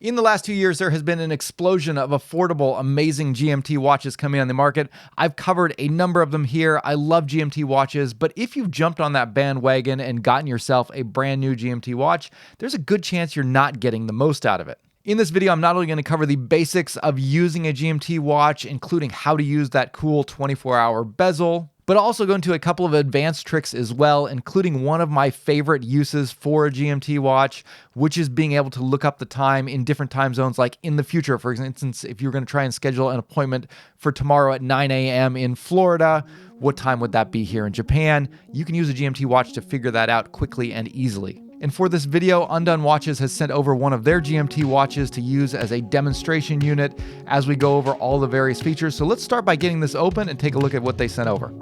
In the last 2 years, there has been an explosion of affordable, amazing GMT watches coming on the market. I've covered a number of them here. I love GMT watches, but if you've jumped on that bandwagon and gotten yourself a brand new GMT watch, there's a good chance you're not getting the most out of it. In this video, I'm not only going to cover the basics of using a GMT watch, including how to use that cool 24-hour bezel, but also go into a couple of advanced tricks as well, including one of my favorite uses for a GMT watch, which is being able to look up the time in different time zones, like in the future. For instance, if you're going to try and schedule an appointment for tomorrow at 9 a.m. in Florida, what time would that be here in Japan? You can use a GMT watch to figure that out quickly and easily. And for this video, Undone Watches has sent over one of their GMT watches to use as a demonstration unit as we go over all the various features. So let's start by getting this open and take a look at what they sent over.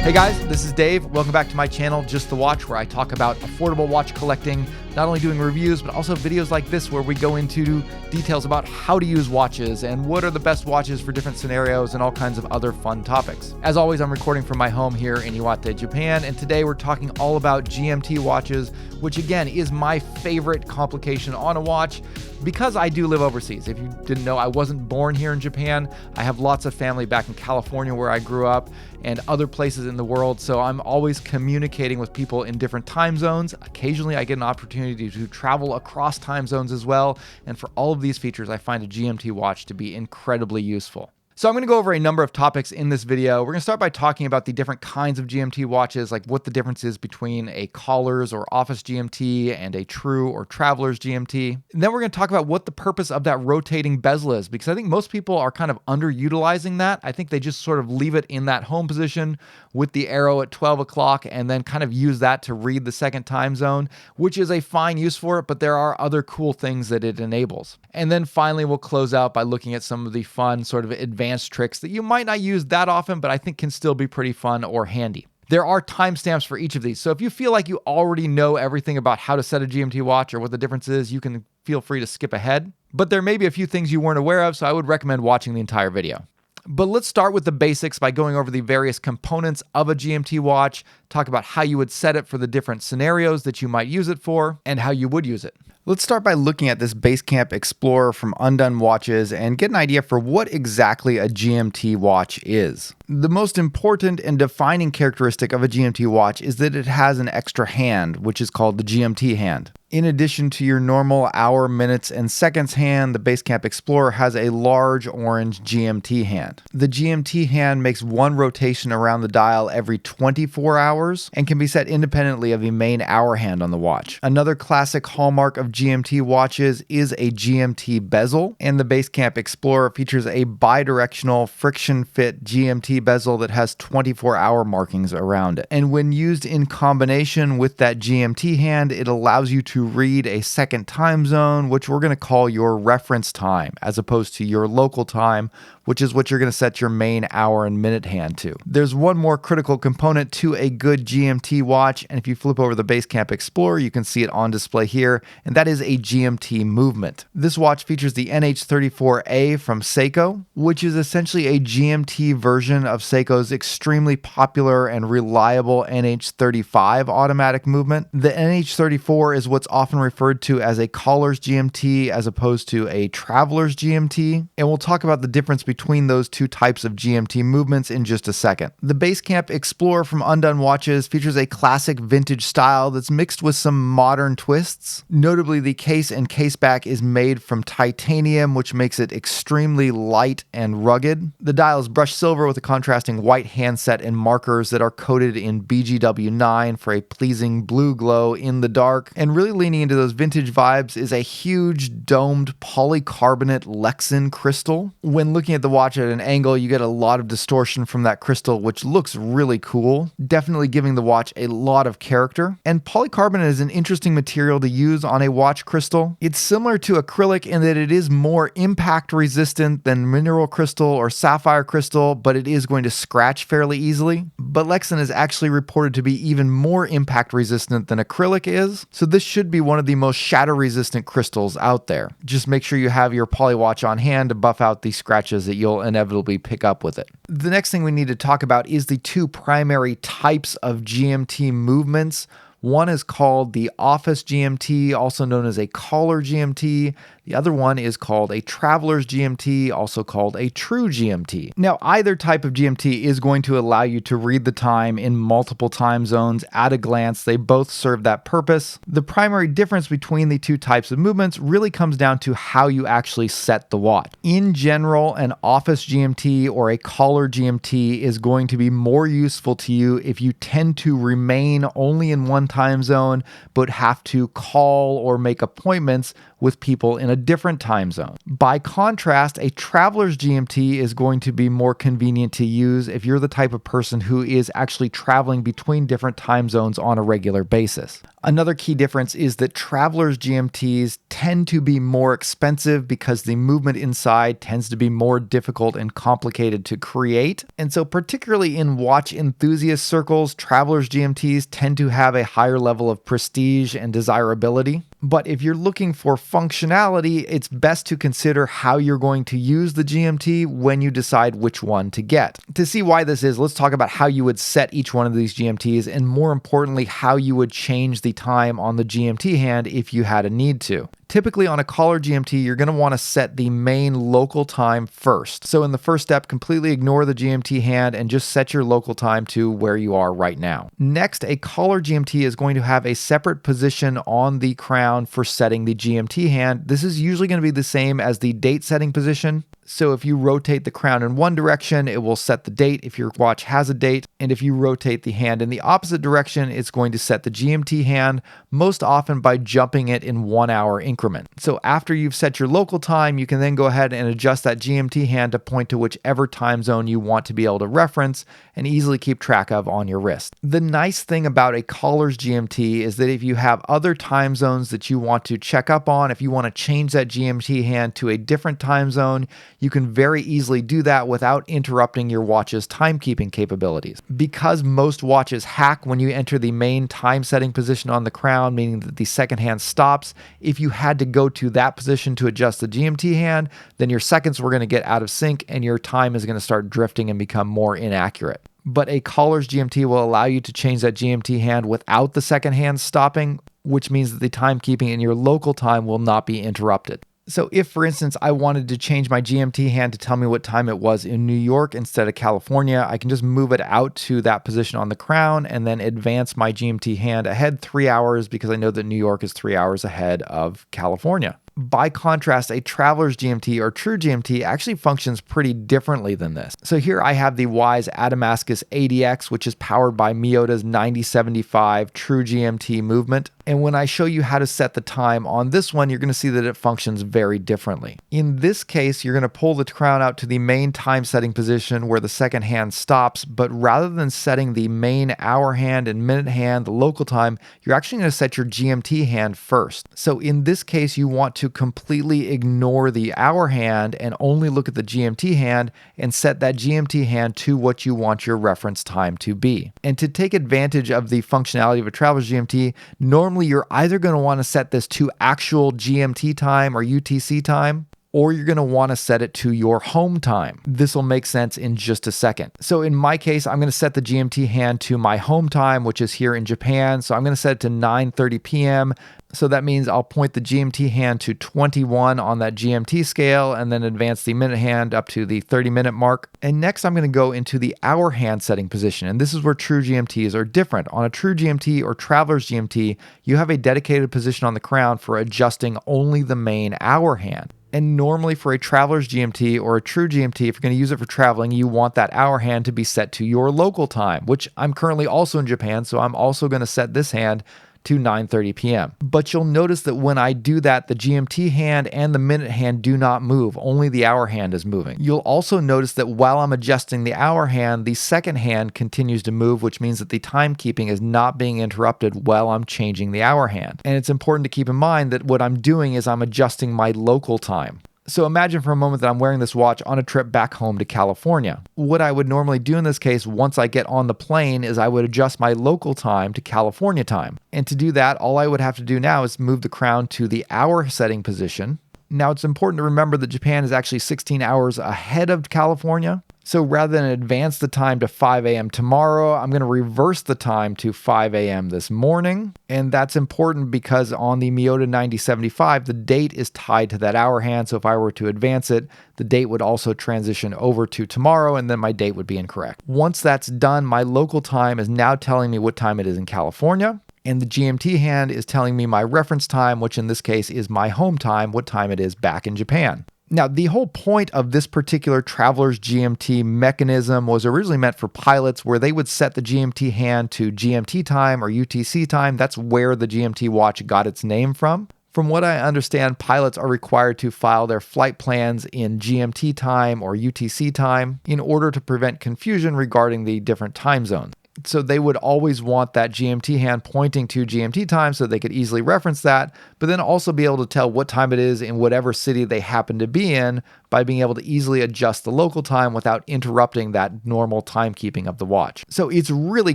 Hey guys, this is Dave. Welcome back to my channel, Just the Watch, where I talk about affordable watch collecting, not only doing reviews, but also videos like this where we go into details about how to use watches and what are the best watches for different scenarios and all kinds of other fun topics. As always, I'm recording from my home here in Iwate, Japan, and today we're talking all about GMT watches, which again is my favorite complication on a watch because I do live overseas. If you didn't know, I wasn't born here in Japan. I have lots of family back in California where I grew up and other places in the world, so I'm always communicating with people in different time zones. Occasionally I get an opportunity to travel across time zones as well, and for all of these features, I find a GMT watch to be incredibly useful. So I'm going to go over a number of topics in this video. We're going to start by talking about the different kinds of GMT watches, like what the difference is between a Caller's or Office GMT and a True or Traveler's GMT. And then we're going to talk about what the purpose of that rotating bezel is, because I think most people are kind of underutilizing that. I think they just sort of leave it in that home position with the arrow at 12 o'clock and then kind of use that to read the second time zone, which is a fine use for it, but there are other cool things that it enables. And then finally, we'll close out by looking at some of the fun sort of advanced tricks that you might not use that often, but I think can still be pretty fun or handy. There are timestamps for each of these. So if you feel like you already know everything about how to set a GMT watch or what the difference is, you can feel free to skip ahead. But there may be a few things you weren't aware of, so I would recommend watching the entire video. But let's start with the basics by going over the various components of a GMT watch, talk about how you would set it for the different scenarios that you might use it for, and how you would use it. Let's start by looking at this Basecamp Explorer from Undone Watches and get an idea for what exactly a GMT watch is. The most important and defining characteristic of a GMT watch is that it has an extra hand, which is called the GMT hand. In addition to your normal hour, minutes, and seconds hand, the Basecamp Explorer has a large orange GMT hand. The GMT hand makes one rotation around the dial every 24 hours and can be set independently of the main hour hand on the watch. Another classic hallmark of GMT watches is a GMT bezel, and the Basecamp Explorer features a bidirectional friction-fit GMT bezel that has 24-hour markings around it. And when used in combination with that GMT hand, it allows you to read a second time zone, which we're going to call your reference time, as opposed to your local time, which is what you're going to set your main hour and minute hand to. There's one more critical component to a good GMT watch, and if you flip over the Basecamp Explorer, you can see it on display here, and that is a GMT movement. This watch features the NH34A from Seiko, which is essentially a GMT version of Seiko's extremely popular and reliable NH35 automatic movement. The NH34 is what's often referred to as a Caller's GMT as opposed to a Traveler's GMT, and we'll talk about the difference between those two types of GMT movements in just a second. The Basecamp Explorer from Undone Watches features a classic vintage style that's mixed with some modern twists. Notably, the case and caseback is made from titanium, which makes it extremely light and rugged. The dial is brushed silver with a contrasting white handset and markers that are coated in BGW9 for a pleasing blue glow in the dark. And really leaning into those vintage vibes is a huge domed polycarbonate Lexan crystal. When looking at the watch at an angle, you get a lot of distortion from that crystal, which looks really cool, definitely giving the watch a lot of character. And polycarbonate is an interesting material to use on a watch crystal. It's similar to acrylic in that it is more impact resistant than mineral crystal or sapphire crystal, but it is going to scratch fairly easily. But Lexan is actually reported to be even more impact resistant than acrylic is, so this should be one of the most shatter resistant crystals out there. Just make sure you have your poly watch on hand to buff out the scratches that you'll inevitably pick up with it. The next thing we need to talk about is the two primary types of GMT movements. One is called the office GMT, also known as a Caller GMT. The other one is called a Traveler's GMT, also called a True GMT. Now, either type of GMT is going to allow you to read the time in multiple time zones at a glance. They both serve that purpose. The primary difference between the two types of movements really comes down to how you actually set the watch. In general, an office GMT or a Caller GMT is going to be more useful to you if you tend to remain only in one time zone, but have to call or make appointments with people in a different time zone. By contrast, a Traveler's GMT is going to be more convenient to use if you're the type of person who is actually traveling between different time zones on a regular basis. Another key difference is that Traveler's GMTs tend to be more expensive because the movement inside tends to be more difficult and complicated to create. And so particularly in watch enthusiast circles, Traveler's GMTs tend to have a higher level of prestige and desirability. But if you're looking for functionality, it's best to consider how you're going to use the GMT when you decide which one to get. To see why this is, let's talk about how you would set each one of these GMTs, and more importantly, how you would change the time on the GMT hand if you had a need to. Typically on a Caller GMT, you're going to want to set the main local time first. So in the first step, completely ignore the GMT hand and just set your local time to where you are right now. Next, a Caller GMT is going to have a separate position on the crown for setting the GMT hand. This is usually going to be the same as the date setting position. So if you rotate the crown in one direction, it will set the date if your watch has a date. And if you rotate the hand in the opposite direction, it's going to set the GMT hand, most often by jumping it in 1 hour increment. So after you've set your local time, you can then go ahead and adjust that GMT hand to point to whichever time zone you want to be able to reference and easily keep track of on your wrist. The nice thing about a Caller's GMT is that if you have other time zones that you want to check up on, if you want to change that GMT hand to a different time zone, you can very easily do that without interrupting your watch's timekeeping capabilities. Because most watches hack when you enter the main time setting position on the crown, meaning that the second hand stops, if you had to go to that position to adjust the GMT hand, then your seconds were going to get out of sync and your time is going to start drifting and become more inaccurate. But a Caller's GMT will allow you to change that GMT hand without the second hand stopping, which means that the timekeeping in your local time will not be interrupted. So if, for instance, I wanted to change my GMT hand to tell me what time it was in New York instead of California, I can just move it out to that position on the crown and then advance my GMT hand ahead 3 hours because I know that New York is 3 hours ahead of California. By contrast, a Traveler's GMT or True GMT actually functions pretty differently than this. So here I have the Wise Adamascus ADX, which is powered by Miyota's 9075 True GMT movement. And when I show you how to set the time on this one, you're going to see that it functions very differently. In this case, you're going to pull the crown out to the main time setting position where the second hand stops, but rather than setting the main hour hand and minute hand, the local time, you're actually going to set your GMT hand first. So in this case, you want to completely ignore the hour hand and only look at the GMT hand and set that GMT hand to what you want your reference time to be. And to take advantage of the functionality of a Traveler's GMT, normally you're either going to want to set this to actual GMT time or UTC time, or you're going to want to set it to your home time. This will make sense in just a second. So in my case, I'm going to set the GMT hand to my home time, which is here in Japan. So I'm going to set it to 9:30 p.m. So that means I'll point the GMT hand to 21 on that GMT scale and then advance the minute hand up to the 30-minute mark. And next I'm going to go into the hour hand setting position. And this is where True GMTs are different. On a True GMT or Traveler's GMT, you have a dedicated position on the crown for adjusting only the main hour hand. And normally for a Traveler's GMT or a True GMT, if you're going to use it for traveling, you want that hour hand to be set to your local time, which I'm currently also in Japan, so I'm also going to set this hand to 9:30 p.m. But you'll notice that when I do that, the GMT hand and the minute hand do not move. Only the hour hand is moving. You'll also notice that while I'm adjusting the hour hand, the second hand continues to move, which means that the timekeeping is not being interrupted while I'm changing the hour hand. And it's important to keep in mind that what I'm doing is I'm adjusting my local time. So imagine for a moment that I'm wearing this watch on a trip back home to California. What I would normally do in this case once I get on the plane is I would adjust my local time to California time. And to do that, all I would have to do now is move the crown to the hour setting position. Now it's important to remember that Japan is actually 16 hours ahead of California. So rather than advance the time to 5 a.m. tomorrow, I'm going to reverse the time to 5 a.m. this morning. And that's important because on the Miyota 9075, the date is tied to that hour hand. So if I were to advance it, the date would also transition over to tomorrow, and then my date would be incorrect. Once that's done, my local time is now telling me what time it is in California. And the GMT hand is telling me my reference time, which in this case is my home time, what time it is back in Japan. Now, the whole point of this particular traveler's GMT mechanism was originally meant for pilots where they would set the GMT hand to GMT time or UTC time. That's where the GMT watch got its name from. From what I understand, pilots are required to file their flight plans in GMT time or UTC time in order to prevent confusion regarding the different time zones. So they would always want that GMT hand pointing to GMT time so they could easily reference that, but then also be able to tell what time it is in whatever city they happen to be in by being able to easily adjust the local time without interrupting that normal timekeeping of the watch. So it's really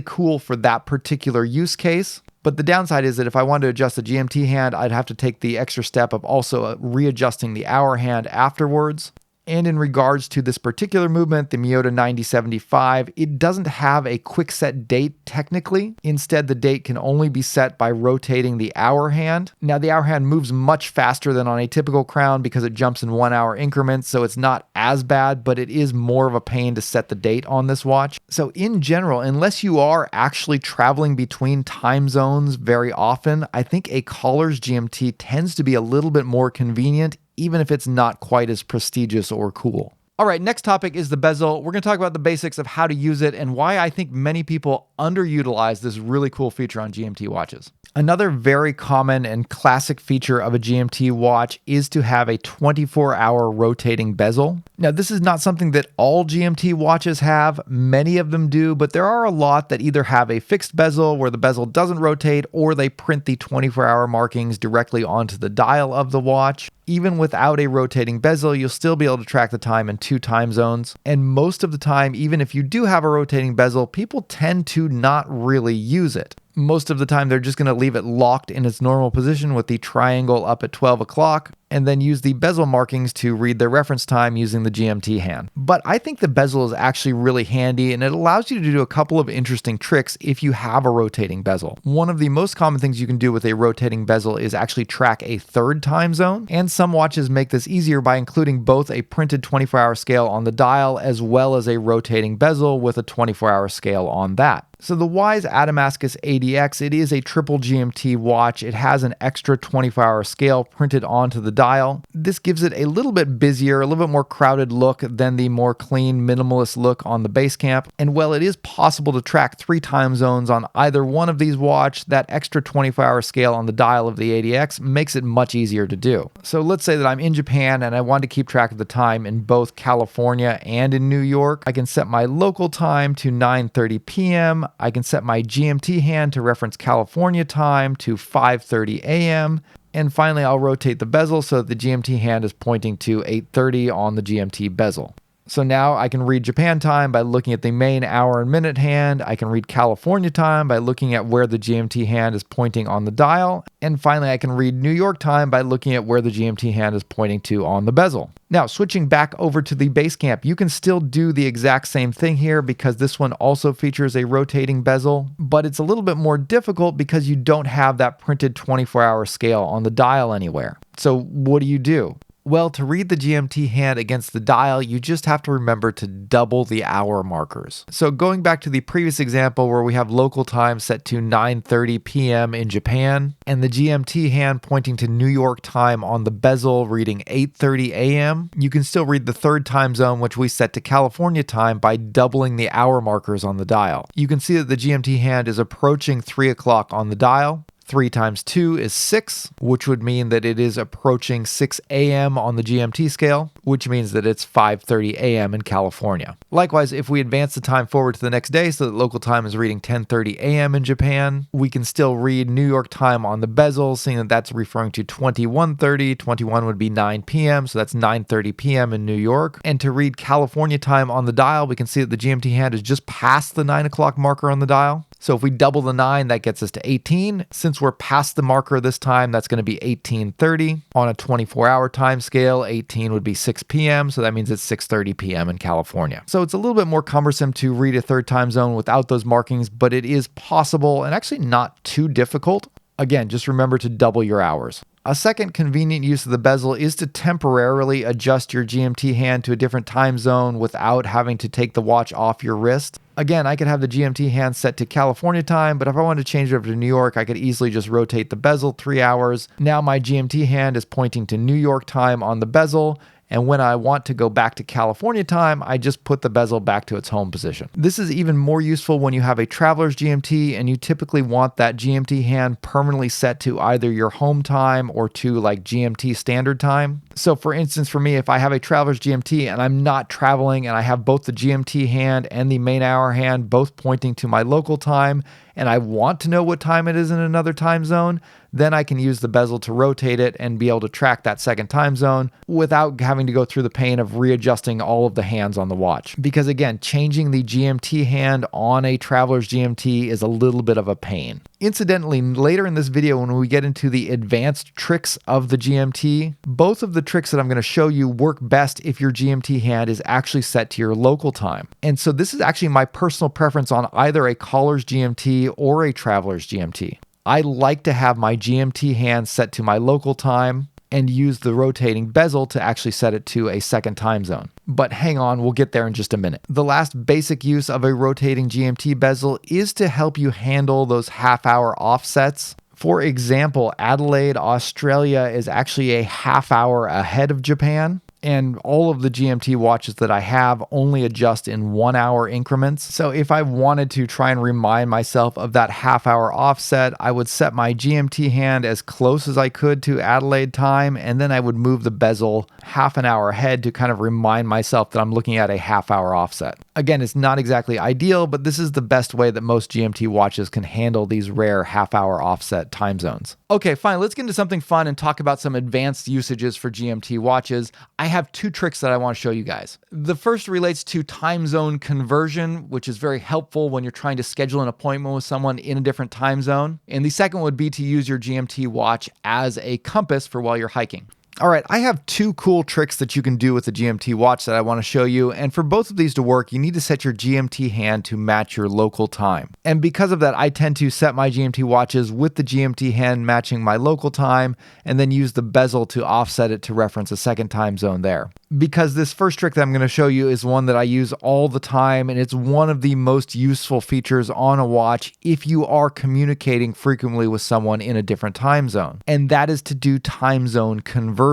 cool for that particular use case. But the downside is that if I wanted to adjust the GMT hand, I'd have to take the extra step of also readjusting the hour hand afterwards. And in regards to this particular movement, the Miyota 9075, it doesn't have a quick set date technically. Instead, the date can only be set by rotating the hour hand. Now, the hour hand moves much faster than on a typical crown because it jumps in 1 hour increments, so it's not as bad, but it is more of a pain to set the date on this watch. So in general, unless you are actually traveling between time zones very often, I think a Caller's GMT tends to be a little bit more convenient, even if it's not quite as prestigious or cool. All right, next topic is the bezel. We're going to talk about the basics of how to use it and why I think many people underutilize this really cool feature on GMT watches. Another very common and classic feature of a GMT watch is to have a 24-hour rotating bezel. Now, this is not something that all GMT watches have. Many of them do, but there are a lot that either have a fixed bezel where the bezel doesn't rotate, or they print the 24-hour markings directly onto the dial of the watch. Even without a rotating bezel, you'll still be able to track the time in 2 time zones. And most of the time, even if you do have a rotating bezel, people tend to not really use it. Most of the time, they're just going to leave it locked in its normal position with the triangle up at 12 o'clock and then use the bezel markings to read their reference time using the GMT hand. But I think the bezel is actually really handy, and it allows you to do a couple of interesting tricks if you have a rotating bezel. One of the most common things you can do with a rotating bezel is actually track a third time zone, and some watches make this easier by including both a printed 24-hour scale on the dial as well as a rotating bezel with a 24-hour scale on that. So the Wise Adamascus ADX, it is a triple GMT watch. It has an extra 24-hour scale printed onto the dial. This gives it a little bit busier, a little bit more crowded look than the more clean, minimalist look on the Basecamp. And while it is possible to track 3 time zones on either one of these watches, that extra 24-hour scale on the dial of the ADX makes it much easier to do. So let's say that I'm in Japan and I want to keep track of the time in both California and in New York. I can set my local time to 9:30 p.m. I can set my GMT hand to reference California time to 5:30 a.m. And finally, I'll rotate the bezel so that the GMT hand is pointing to 8:30 on the GMT bezel. So now I can read Japan time by looking at the main hour and minute hand. I can read California time by looking at where the GMT hand is pointing on the dial. And finally, I can read New York time by looking at where the GMT hand is pointing to on the bezel. Now, switching back over to the Basecamp, you can still do the exact same thing here because this one also features a rotating bezel, but it's a little bit more difficult because you don't have that printed 24-hour scale on the dial anywhere. So what do? Well, to read the GMT hand against the dial, you just have to remember to double the hour markers. So going back to the previous example where we have local time set to 9:30 p.m. in Japan, and the GMT hand pointing to New York time on the bezel reading 8:30 a.m., you can still read the third time zone, which we set to California time, by doubling the hour markers on the dial. You can see that the GMT hand is approaching 3 o'clock on the dial. 3 times 2 is 6, which would mean that it is approaching 6 a.m. on the GMT scale, which means that it's 5:30 a.m. in California. Likewise, if we advance the time forward to the next day so that local time is reading 10:30 a.m. in Japan, we can still read New York time on the bezel, seeing that that's referring to 21:30. 21 would be 9 p.m., so that's 9:30 p.m. in New York. And to read California time on the dial, we can see that the GMT hand is just past the 9 o'clock marker on the dial. So if we double the 9, that gets us to 18. Since we're past the marker this time, that's going to be 18:30. On a 24-hour time scale, 18 would be 6 p.m., so that means it's 6:30 p.m. in California. So it's a little bit more cumbersome to read a third time zone without those markings, but it is possible and actually not too difficult. Again, just remember to double your hours. A second convenient use of the bezel is to temporarily adjust your GMT hand to a different time zone without having to take the watch off your wrist. Again, I could have the GMT hand set to California time, but if I wanted to change it over to New York, I could easily just rotate the bezel 3 hours. Now my GMT hand is pointing to New York time on the bezel, and when I want to go back to California time, I just put the bezel back to its home position. This is even more useful when you have a traveler's GMT and you typically want that GMT hand permanently set to either your home time or to like GMT standard time. So for instance, for me, if I have a traveler's GMT and I'm not traveling and I have both the GMT hand and the main hour hand both pointing to my local time, and I want to know what time it is in another time zone, then I can use the bezel to rotate it and be able to track that second time zone without having to go through the pain of readjusting all of the hands on the watch. Because again, changing the GMT hand on a traveler's GMT is a little bit of a pain. Incidentally, later in this video, when we get into the advanced tricks of the GMT, both of the tricks that I'm going to show you work best if your GMT hand is actually set to your local time. And so this is actually my personal preference on either a caller's GMT or a traveler's GMT. I like to have my GMT hand set to my local time and use the rotating bezel to actually set it to a second time zone. But hang on, we'll get there in just a minute. The last basic use of a rotating GMT bezel is to help you handle those half-hour offsets. For example, Adelaide, Australia is actually a half hour ahead of Japan. And all of the GMT watches that I have only adjust in 1 hour increments. So if I wanted to try and remind myself of that half hour offset, I would set my GMT hand as close as I could to Adelaide time, and then I would move the bezel half an hour ahead to kind of remind myself that I'm looking at a half hour offset. Again, it's not exactly ideal, but this is the best way that most GMT watches can handle these rare half hour offset time zones. Okay, fine, let's get into something fun and talk about some advanced usages for GMT watches. I have 2 tricks that I want to show you guys. The first relates to time zone conversion, which is very helpful when you're trying to schedule an appointment with someone in a different time zone. And the second would be to use your GMT watch as a compass for while you're hiking. All right, I have 2 cool tricks that you can do with the GMT watch that I want to show you. And for both of these to work, you need to set your GMT hand to match your local time. And because of that, I tend to set my GMT watches with the GMT hand matching my local time and then use the bezel to offset it to reference a second time zone there. Because this first trick that I'm going to show you is one that I use all the time, and it's one of the most useful features on a watch if you are communicating frequently with someone in a different time zone. And that is to do time zone conversion.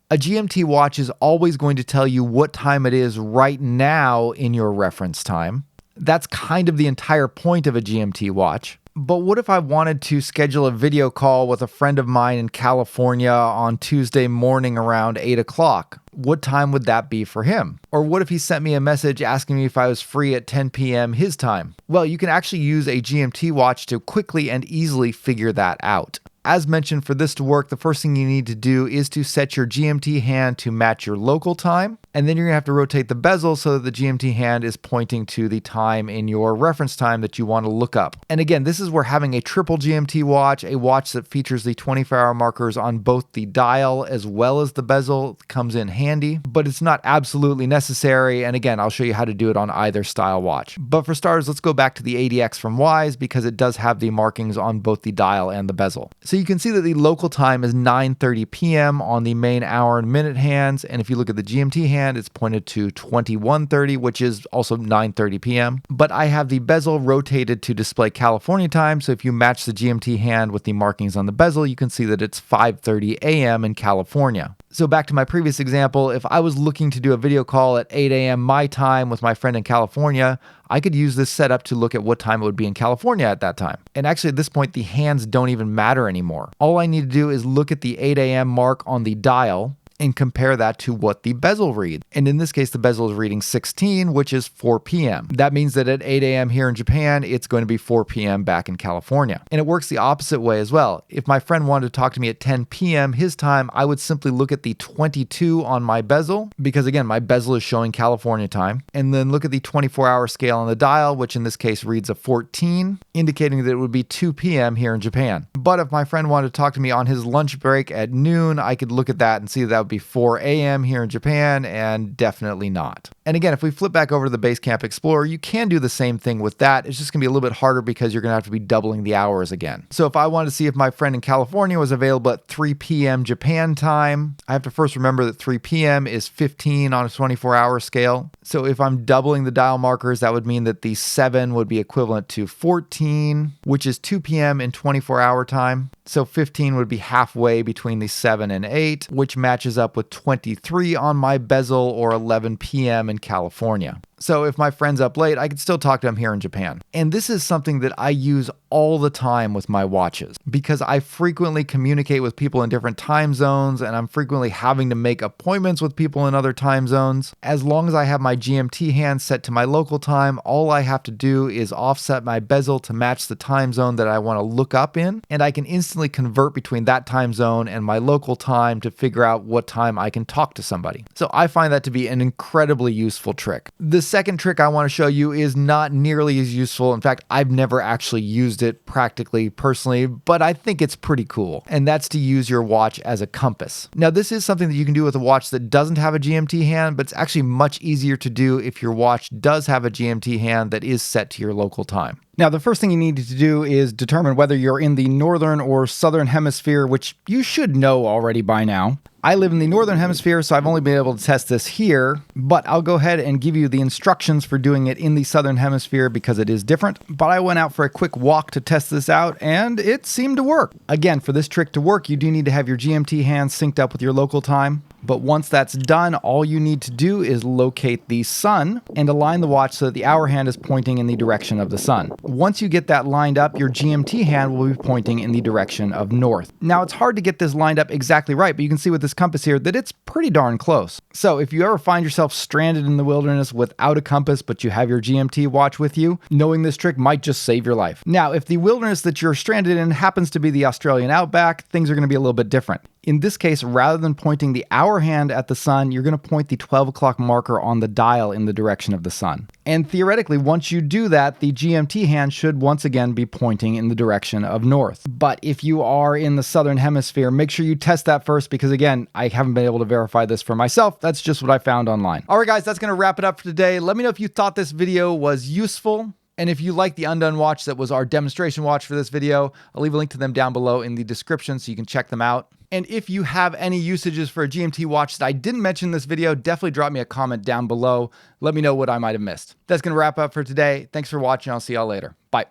A GMT watch is always going to tell you what time it is right now in your reference time. That's kind of the entire point of a GMT watch. But what if I wanted to schedule a video call with a friend of mine in California on Tuesday morning around 8 o'clock? What time would that be for him? Or what if he sent me a message asking me if I was free at 10 p.m. his time? Well, you can actually use a GMT watch to quickly and easily figure that out. As mentioned, for this to work, the first thing you need to do is to set your GMT hand to match your local time. And then you're going to have to rotate the bezel so that the GMT hand is pointing to the time in your reference time that you want to look up. And again, this is where having a triple GMT watch, a watch that features the 24-hour markers on both the dial as well as the bezel, comes in handy. But it's not absolutely necessary. And again, I'll show you how to do it on either style watch. But for starters, let's go back to the ADX from Wise because it does have the markings on both the dial and the bezel. So you can see that the local time is 9:30 p.m. on the main hour and minute hands. And if you look at the GMT hand, it's pointed to 21:30, which is also 9:30 p.m. But I have the bezel rotated to display California time. So if you match the GMT hand with the markings on the bezel, you can see that it's 5:30 a.m. in California. So back to my previous example, if I was looking to do a video call at 8 a.m. my time with my friend in California, I could use this setup to look at what time it would be in California at that time. And actually at this point, the hands don't even matter anymore. All I need to do is look at the 8 a.m. mark on the dial and compare that to what the bezel reads. And in this case, the bezel is reading 16, which is 4 p.m. That means that at 8 a.m. here in Japan, it's going to be 4 p.m. back in California. And it works the opposite way as well. If my friend wanted to talk to me at 10 p.m. his time, I would simply look at the 22 on my bezel, because again, my bezel is showing California time, and then look at the 24-hour scale on the dial, which in this case reads a 14, indicating that it would be 2 p.m. here in Japan. But if my friend wanted to talk to me on his lunch break at noon, I could look at that and see that would be 4 a.m. here in Japan, and definitely not. And again, if we flip back over to the Basecamp Explorer, you can do the same thing with that. It's just gonna be a little bit harder because you're gonna have to be doubling the hours again. So if I wanted to see if my friend in California was available at 3 p.m. Japan time, I have to first remember that 3 p.m. is 15 on a 24-hour scale. So if I'm doubling the dial markers, that would mean that the 7 would be equivalent to 14, which is 2 p.m. in 24-hour time. So 15 would be halfway between the 7 and 8, which matches up with 23 on my bezel, or 11 p.m. in California. So if my friend's up late, I could still talk to him here in Japan. And this is something that I use all the time with my watches, because I frequently communicate with people in different time zones, and I'm frequently having to make appointments with people in other time zones. As long as I have my GMT hand set to my local time, all I have to do is offset my bezel to match the time zone that I want to look up in, and I can instantly convert between that time zone and my local time to figure out what time I can talk to somebody. So I find that to be an incredibly useful trick. The second trick I want to show you is not nearly as useful. In fact, I've never actually used it practically personally, but I think it's pretty cool. And that's to use your watch as a compass. Now, this is something that you can do with a watch that doesn't have a GMT hand, but it's actually much easier to do if your watch does have a GMT hand that is set to your local time. Now, the first thing you need to do is determine whether you're in the northern or southern hemisphere, which you should know already by now. I live in the northern hemisphere, so I've only been able to test this here, but I'll go ahead and give you the instructions for doing it in the southern hemisphere because it is different. But I went out for a quick walk to test this out, and it seemed to work. Again, for this trick to work, you do need to have your GMT hand synced up with your local time. But once that's done, all you need to do is locate the sun and align the watch so that the hour hand is pointing in the direction of the sun. Once you get that lined up, your GMT hand will be pointing in the direction of north. Now, it's hard to get this lined up exactly right, but you can see with this compass here that it's pretty darn close. So if you ever find yourself stranded in the wilderness without a compass, but you have your GMT watch with you, knowing this trick might just save your life. Now, if the wilderness that you're stranded in happens to be the Australian outback, things are going to be a little bit different. In this case, rather than pointing the hour hand at the sun, you're going to point the 12 o'clock marker on the dial in the direction of the sun. And theoretically, once you do that, the GMT hand should once again be pointing in the direction of north. But if you are in the southern hemisphere, make sure you test that first because again, I haven't been able to verify this for myself. That's just what I found online. All right, guys, that's going to wrap it up for today. Let me know if you thought this video was useful. And if you like the Undone watch that was our demonstration watch for this video, I'll leave a link to them down below in the description so you can check them out. And if you have any usages for a GMT watch that I didn't mention in this video, definitely drop me a comment down below. Let me know what I might have missed. That's going to wrap up for today. Thanks for watching. I'll see y'all later. Bye.